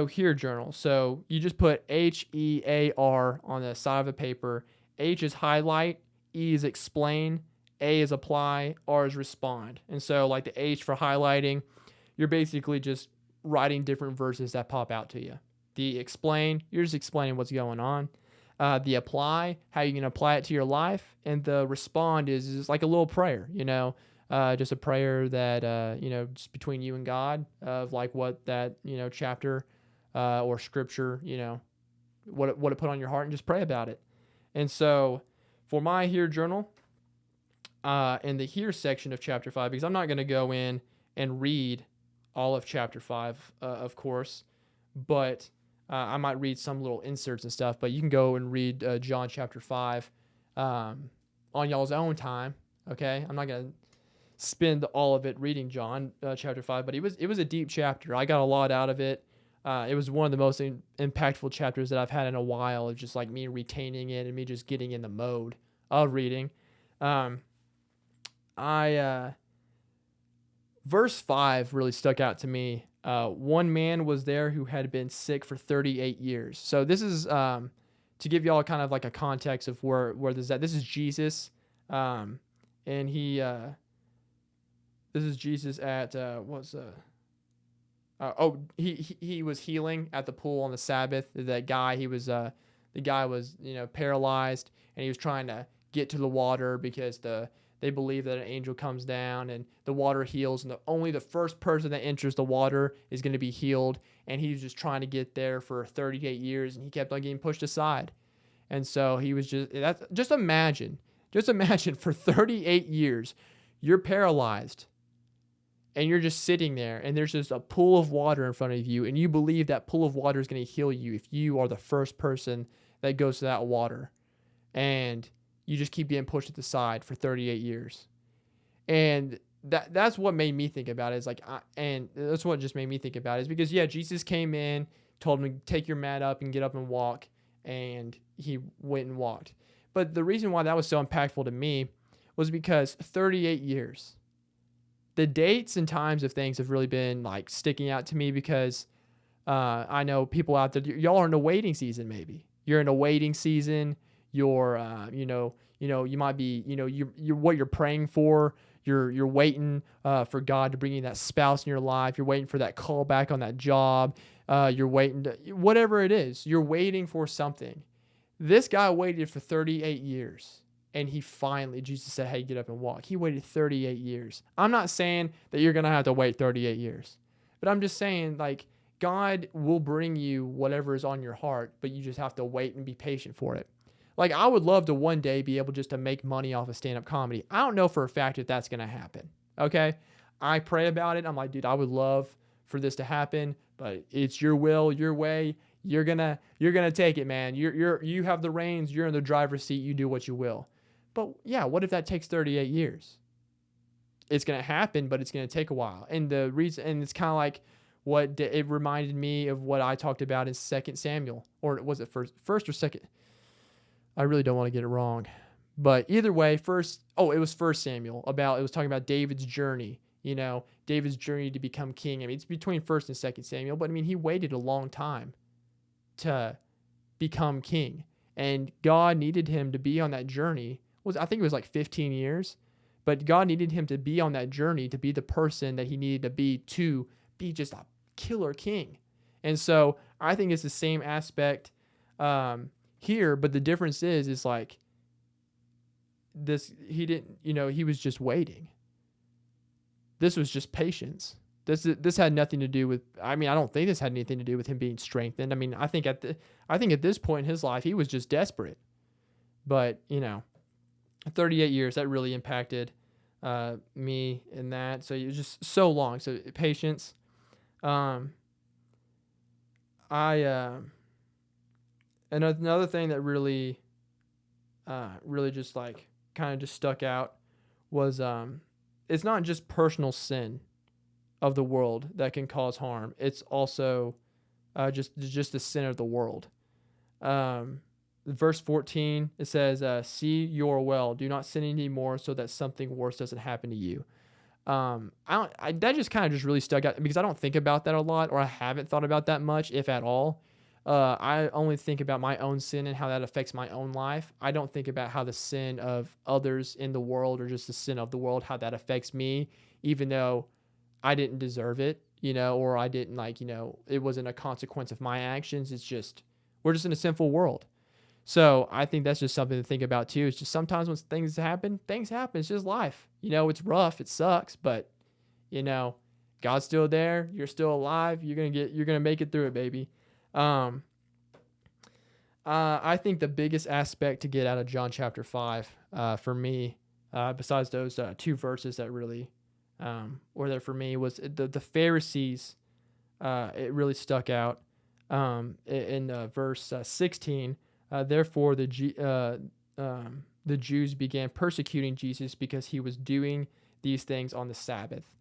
Hear Journal. So you just put HEAR on the side of a paper. H is highlight, E is explain, A is apply, R is respond. And so like the H for highlighting, you're basically just writing different verses that pop out to you. The explain, you're just explaining what's going on. The apply, how you can apply it to your life. And the respond is like a little prayer, just a prayer that, just between you and God, of like what that, chapter or scripture, what it put on your heart, and just pray about it. And so for my Hear Journal, in the Hear section of chapter 5, because I'm not going to go in and read all of chapter 5, of course, but I might read some little inserts and stuff, but you can go and read John chapter 5 on y'all's own time, okay? I'm not going to spend all of it reading John chapter 5, but it was a deep chapter. I got a lot out of it. It was one of the most impactful chapters that I've had in a while, of just like me retaining it and me just getting in the mode of reading. Verse 5 really stuck out to me. One man was there who had been sick for 38 years. So this is to give y'all kind of like a context of where this is at. This is Jesus, and this is Jesus at he was healing at the pool on the Sabbath. The guy was paralyzed, and he was trying to get to the water because they believe that an angel comes down and the water heals, and only the first person that enters the water is going to be healed. And he was just trying to get there for 38 years, and he kept on getting pushed aside. And so he was just imagine for 38 years, you're paralyzed, and you're just sitting there, and there's just a pool of water in front of you, and you believe that pool of water is going to heal you if you are the first person that goes to that water. And you just keep getting pushed to the side for 38 years. And that's what made me think about it. That's what just made me think about it, is because, Jesus came in, told him, take your mat up and get up and walk. And he went and walked. But the reason why that was so impactful to me was because 38 years. The dates and times of things have really been like sticking out to me, because I know people out there, y'all are in a waiting season. Maybe you're in a waiting season. You're, you might be, you're what you're praying for. You're waiting for God to bring you that spouse in your life. You're waiting for that call back on that job. You're waiting whatever it is. You're waiting for something. This guy waited for 38 years. And Jesus said, hey, get up and walk. He waited 38 years. I'm not saying that you're going to have to wait 38 years. But I'm just saying, like, God will bring you whatever is on your heart, but you just have to wait and be patient for it. Like, I would love to one day be able just to make money off of stand-up comedy. I don't know for a fact if that's going to happen, okay? I pray about it. I'm like, dude, I would love for this to happen, but it's your will, your way. You're gonna take it, man. You have the reins. You're in the driver's seat. You do what you will. But yeah, what if that takes 38 years? It's going to happen, but it's going to take a while. And the reason, and it's kind of like what it reminded me of what I talked about in 2 Samuel, or was it first or second? I really don't want to get it wrong. But either way, it was 1 Samuel, it was talking about David's journey, David's journey to become king. I mean, it's between 1 and 2 Samuel, but I mean, he waited a long time to become king. And God needed him to be on that journey. I think it was like 15 years. But God needed him to be on that journey to be the person that he needed to be just a killer king. And so I think it's the same aspect here, but the difference is like this, he was just waiting. This was just patience. This had nothing to do with, I don't think this had anything to do with him being strengthened. I think at this point in his life, he was just desperate. But, 38 years, that really impacted me in that. So it was just so long. So patience. And another thing that really just like kind of just stuck out was it's not just personal sin of the world that can cause harm. It's also just the sin of the world. Verse 14, it says, see you're well, do not sin anymore so that something worse doesn't happen to you. That just kind of just really stuck out because I don't think about that a lot, or I haven't thought about that much, if at all. I only think about my own sin and how that affects my own life. I don't think about how the sin of others in the world, or just the sin of the world, how that affects me, even though I didn't deserve it, or I didn't it wasn't a consequence of my actions. It's just, we're just in a sinful world. So I think that's just something to think about too. It's just sometimes when things happen. It's just life. It's rough. It sucks, but God's still there. You're still alive. You're gonna make it through it, baby. I think the biggest aspect to get out of John chapter 5, for me, besides those 2 verses that really were there for me, was the Pharisees. It really stuck out in verse 16. Therefore, the Jews began persecuting Jesus because he was doing these things on the Sabbath.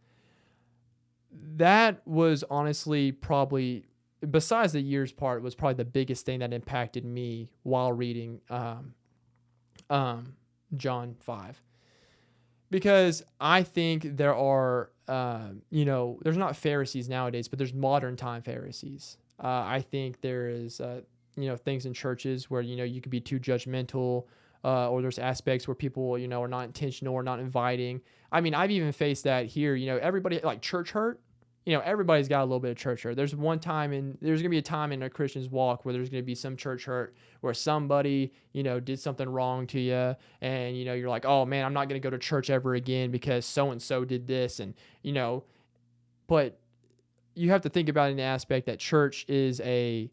That was honestly probably, besides the years part, was probably the biggest thing that impacted me while reading John 5. Because I think there are, there's not Pharisees nowadays, but there's modern time Pharisees. I think there is, things in churches where, you could be too judgmental, or there's aspects where people, are not intentional or not inviting. I've even faced that here, everybody, like church hurt, everybody's got a little bit of church hurt. There's going to be a time in a Christian's walk where there's going to be some church hurt where somebody, did something wrong to you, and, you're like, oh man, I'm not going to go to church ever again because so-and-so did this. And, but you have to think about it in the aspect that church is a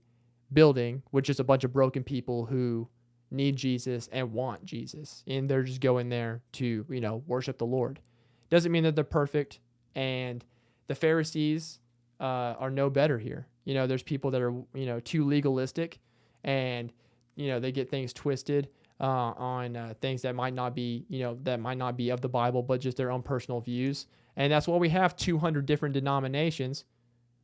building with just a bunch of broken people who need Jesus and want Jesus, and they're just going there to worship the Lord. Doesn't mean that they're perfect, and the Pharisees are no better here. There's people that are too legalistic, and they get things twisted on things that might not be of the Bible, but just their own personal views. And that's why we have 200 different denominations,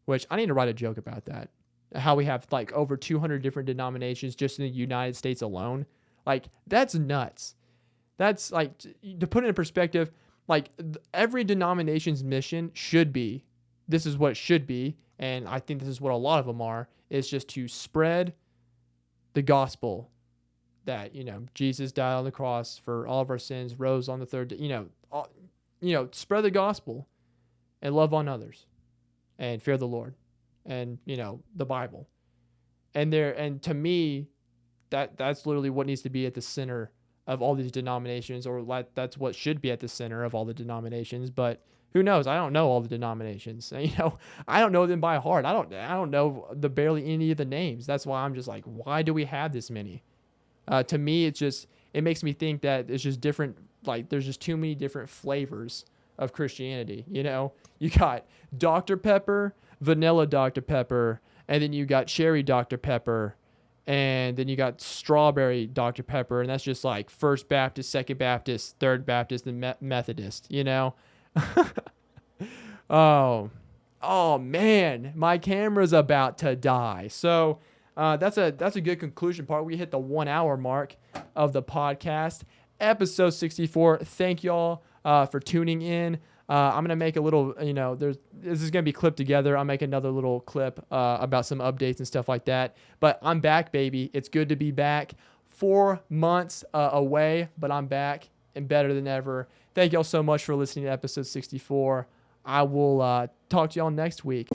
which I need to write a joke about that. How we have like over 200 different denominations just in the United States alone. Like, that's nuts. That's like, to put it in perspective, like every denomination's mission should be, this is what it should be, and I think this is what a lot of them are, is just to spread the gospel that, Jesus died on the cross for all of our sins, rose on the third day, spread the gospel and love on others and fear the Lord. And the Bible, and to me, that's literally what needs to be at the center of all these denominations, or that's what should be at the center of all the denominations. But who knows? I don't know all the denominations. I don't know them by heart. I don't know barely any of the names. That's why I'm just like, why do we have this many? To me, it makes me think that it's just different. Like, there's just too many different flavors of Christianity. You got Dr. Pepper, vanilla Dr. Pepper, and then you got cherry Dr. Pepper, And then you got strawberry Dr. Pepper, and that's just like First Baptist, Second Baptist, Third Baptist, and Methodist, you know? Oh man, my camera's about to die. So that's a good conclusion part. We hit the 1 hour mark of the podcast, episode 64. Thank y'all for tuning in. I'm gonna make a little, this is gonna be clipped together. I'll make another little clip about some updates and stuff like that. But I'm back, baby. It's good to be back. 4 months away, but I'm back and better than ever. Thank y'all so much for listening to episode 64. I will talk to y'all next week.